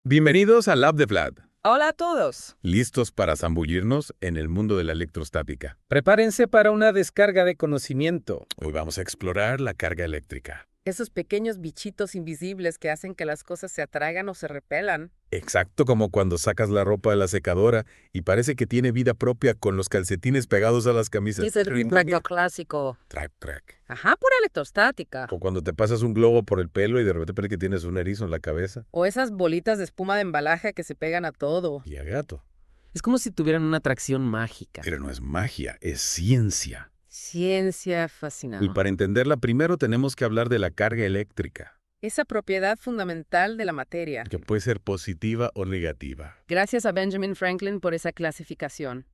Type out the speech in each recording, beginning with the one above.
Bienvenidos al Lab de Vlad, Hola a todos. listos para zambullirnos en el mundo de la electrostática. Prepárense para una descarga de conocimiento. Hoy vamos a explorar la carga eléctrica. Esos pequeños bichitos invisibles que hacen que las cosas se atraigan o se repelan. Exacto como cuando sacas la ropa de la secadora y parece que tiene vida propia con los calcetines pegados a las camisas. Es el ritmo clásico. Track, track. Ajá, pura electrostática. O cuando te pasas un globo por el pelo y de repente parece que tienes un erizo en la cabeza. O esas bolitas de espuma de embalaje que se pegan a todo. Y a gato. Es como si tuvieran una atracción mágica. Pero no es magia, es ciencia. Ciencia fascinante. Y para entenderla primero tenemos que hablar de la carga eléctrica, Esa propiedad fundamental de la materia. que puede ser positiva o negativa. Gracias a Benjamin Franklin por esa clasificación.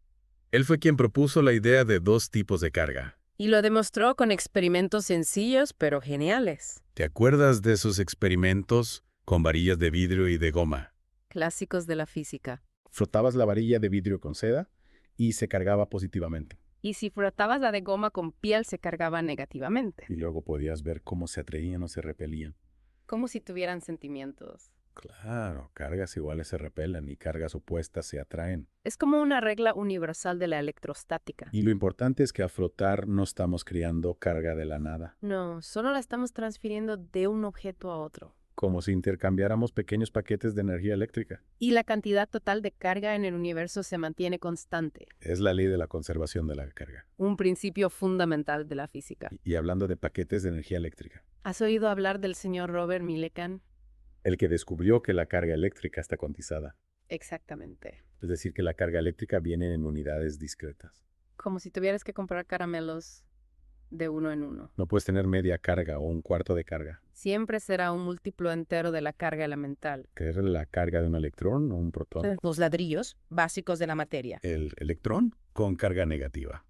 Él fue quien propuso la idea de dos tipos de carga. Y lo demostró con experimentos sencillos pero geniales. ¿Te acuerdas de esos experimentos con varillas de vidrio y de goma? Clásicos de la física. Frotabas la varilla de vidrio con seda y se cargaba positivamente. Y si frotabas la de goma con piel se cargaba negativamente. Y luego podías ver cómo se atraían o se repelían. Como si tuvieran sentimientos. Claro, cargas iguales se repelen y cargas opuestas se atraen. Es como una regla universal de la electrostática. Y lo importante es que al frotar no estamos creando carga de la nada, No, solo la estamos transfiriendo de un objeto a otro. como si intercambiáramos pequeños paquetes de energía eléctrica. Y la cantidad total de carga en el universo se mantiene constante. Es la ley de la conservación de la carga. Un principio fundamental de la física. Y hablando de paquetes de energía eléctrica, ¿Has oído hablar del señor Robert Millikan? el que descubrió que la carga eléctrica está cuantizada, Exactamente. es decir, que la carga eléctrica viene en unidades discretas. Como si tuvieras que comprar caramelos de uno en uno. No puedes tener media carga o un cuarto de carga. Siempre será un múltiplo entero de la carga elemental. ¿Qué es la carga de un electrón o un protón? Los ladrillos básicos de la materia. El electrón con carga negativa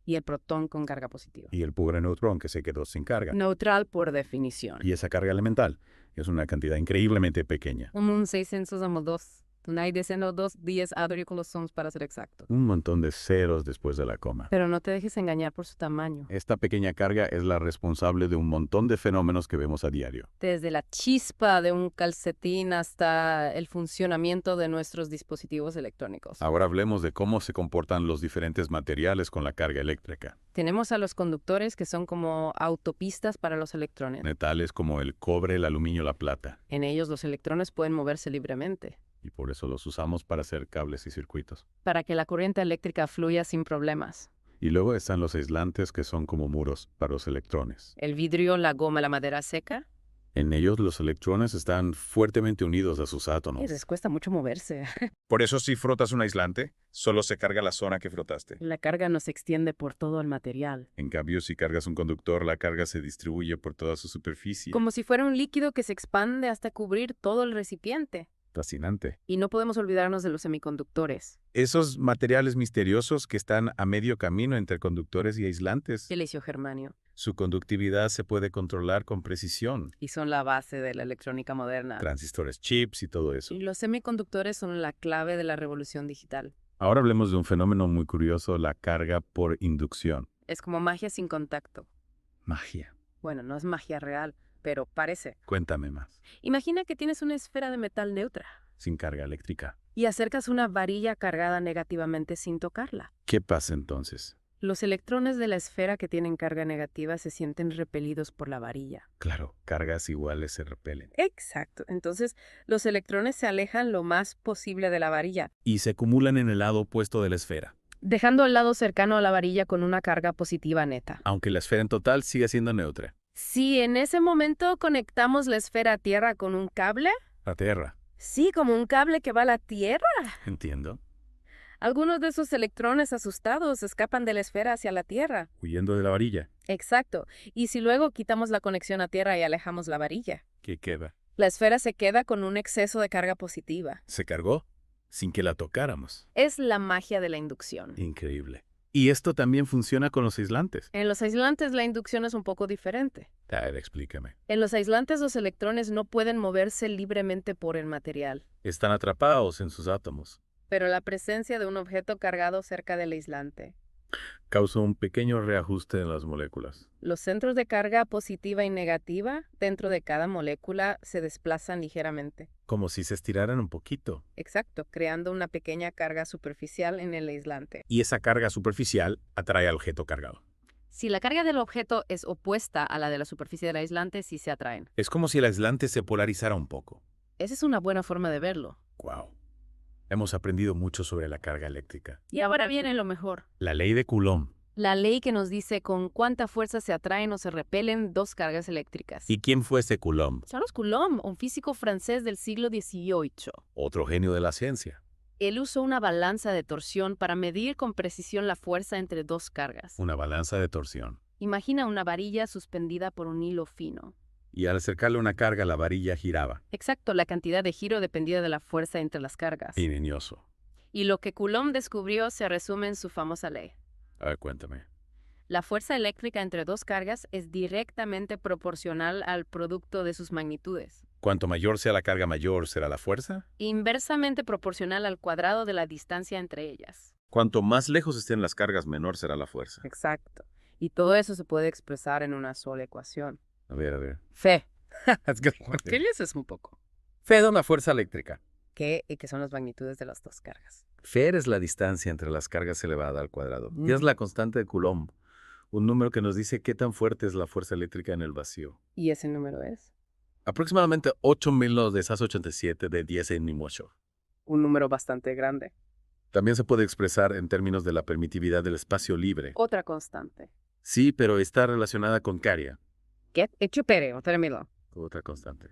Y el protón con carga positiva. y el pobre neutrón que se quedó sin carga. Neutral por definición. Y esa carga elemental es una cantidad increíblemente pequeña. Un 602. Hay deceno 2, 10 adricolosomes para ser exacto. Un montón de ceros después de la coma. Pero no te dejes engañar por su tamaño. Esta pequeña carga es la responsable de un montón de fenómenos que vemos a diario. Desde la chispa de un calcetín hasta el funcionamiento de nuestros dispositivos electrónicos. Ahora hablemos de cómo se comportan los diferentes materiales con la carga eléctrica. Tenemos a los conductores que son como autopistas para los electrones. Metales como el cobre, el aluminio, la plata. En ellos los electrones pueden moverse libremente Y por eso los usamos para hacer cables y circuitos. para que la corriente eléctrica fluya sin problemas. Y luego están los aislantes que son como muros para los electrones. El vidrio, la goma, la madera seca. En ellos los electrones están fuertemente unidos a sus átomos. Les cuesta mucho moverse. Por eso si frotas un aislante, solo se carga la zona que frotaste. La carga no se extiende por todo el material. En cambio, si cargas un conductor, la carga se distribuye por toda su superficie. Como si fuera un líquido que se expande hasta cubrir todo el recipiente. Fascinante. Y no podemos olvidarnos de los semiconductores. Esos materiales misteriosos que están a medio camino entre conductores y aislantes. Silicio germanio. Su conductividad se puede controlar con precisión. Y son la base de la electrónica moderna. Transistores, chips y todo eso. Y los semiconductores son la clave de la revolución digital. Ahora hablemos de un fenómeno muy curioso, la carga por inducción. Es como magia sin contacto. Magia. Bueno, no es magia real, pero parece. Cuéntame más. Imagina que tienes una esfera de metal neutra Sin carga eléctrica. y acercas una varilla cargada negativamente sin tocarla. ¿Qué pasa entonces? Los electrones de la esfera que tienen carga negativa se sienten repelidos por la varilla. Claro, cargas iguales se repelen. Exacto. Entonces, los electrones se alejan lo más posible de la varilla, Y se acumulan en el lado opuesto de la esfera. dejando el lado cercano a la varilla con una carga positiva neta. Aunque la esfera en total sigue siendo neutra. Si en ese momento conectamos la esfera a tierra con un cable, La Tierra. sí, como un cable que va a la tierra. Entiendo. Algunos de esos electrones asustados escapan de la esfera hacia la tierra. Huyendo de la varilla. Exacto. Y si luego quitamos la conexión a tierra y alejamos la varilla, ¿Qué queda? la esfera se queda con un exceso de carga positiva. Se cargó sin que la tocáramos. Es la magia de la inducción. Increíble. Y esto también funciona con los aislantes. En los aislantes la inducción es un poco diferente. A ver, explícame. En los aislantes los electrones no pueden moverse libremente por el material, Están atrapados en sus átomos. pero la presencia de un objeto cargado cerca del aislante Causa un pequeño reajuste en las moléculas. Los centros de carga positiva y negativa dentro de cada molécula se desplazan ligeramente. Como si se estiraran un poquito. Exacto, creando una pequeña carga superficial en el aislante. Y esa carga superficial atrae al objeto cargado. Si la carga del objeto es opuesta a la de la superficie del aislante, sí se atraen. Es como si el aislante se polarizara un poco. Esa es una buena forma de verlo. ¡Wow! Hemos aprendido mucho sobre la carga eléctrica. Y ahora viene lo mejor. La ley de Coulomb. La ley que nos dice con cuánta fuerza se atraen o se repelen dos cargas eléctricas. ¿Y quién fue ese Coulomb? Charles Coulomb, un físico francés del siglo XVIII. Otro genio de la ciencia. Él usó una balanza de torsión para medir con precisión la fuerza entre dos cargas. Una balanza de torsión. Imagina una varilla suspendida por un hilo fino. Y al acercarle una carga, la varilla giraba. Exacto, la cantidad de giro dependía de la fuerza entre las cargas. Ingenioso. Y lo que Coulomb descubrió se resume en su famosa ley. A ver, cuéntame. La fuerza eléctrica entre dos cargas es directamente proporcional al producto de sus magnitudes. Cuanto mayor sea la carga, mayor será la fuerza. Inversamente proporcional al cuadrado de la distancia entre ellas. Cuanto más lejos estén las cargas, menor será la fuerza. Exacto. Y todo eso se puede expresar en una sola ecuación. A ver. Fe. ¿Qué le haces un poco? Fe da una fuerza eléctrica. ¿Qué? Y que son las magnitudes de las dos cargas. Fer es la distancia entre las cargas elevada al cuadrado. Y es Mm. la constante de Coulomb. Un número que nos dice qué tan fuerte es la fuerza eléctrica en el vacío. ¿Y ese número es? Aproximadamente 8.987 de 10 en 8. Un número bastante grande. También se puede expresar en términos de la permitividad del espacio libre. Otra constante. Sí, pero está relacionada con Caria, ¿Qué? Echupere, término. otra constante.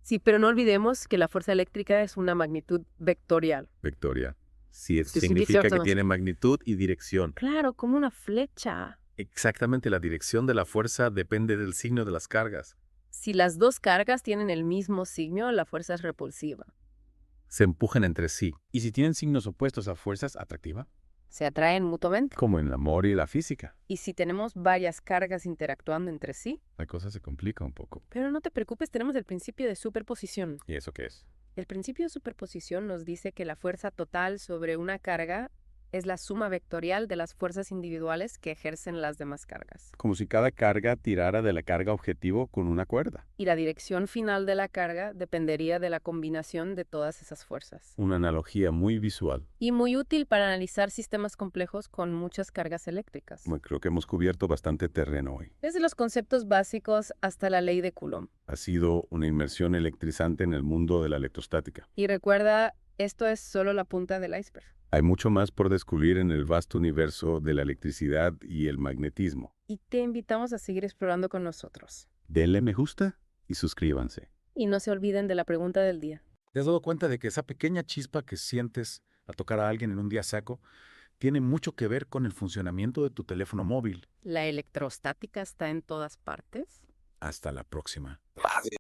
Sí, pero no olvidemos que la fuerza eléctrica es una magnitud vectorial. Vectoria. Sí, Sí, significa que significa- tiene magnitud y dirección. Claro, como una flecha. Exactamente, la dirección de la fuerza depende del signo de las cargas. Si las dos cargas tienen el mismo signo, la fuerza es repulsiva. Se empujan entre sí, ¿Y si tienen signos opuestos a fuerzas, atractiva? Se atraen mutuamente. como en el amor y la física. Y si tenemos varias cargas interactuando entre sí. La cosa se complica un poco. Pero no te preocupes, tenemos el principio de superposición. ¿Y eso qué es? El principio de superposición nos dice que la fuerza total sobre una carga es la suma vectorial de las fuerzas individuales que ejercen las demás cargas. Como si cada carga tirara de la carga objetivo con una cuerda. Y la dirección final de la carga dependería de la combinación de todas esas fuerzas. Una analogía muy visual. Y muy útil para analizar sistemas complejos con muchas cargas eléctricas. Bueno, creo que hemos cubierto bastante terreno hoy. Desde los conceptos básicos hasta la ley de Coulomb. Ha sido una inmersión electrizante en el mundo de la electrostática. Y recuerda, esto es solo la punta del iceberg. Hay mucho más por descubrir en el vasto universo de la electricidad y el magnetismo. Y te invitamos a seguir explorando con nosotros. Denle me gusta y suscríbanse. Y no se olviden de la pregunta del día. ¿Te has dado cuenta de que esa pequeña chispa que sientes al tocar a alguien en un día seco tiene mucho que ver con el funcionamiento de tu teléfono móvil? ¿La electrostática está en todas partes? Hasta la próxima.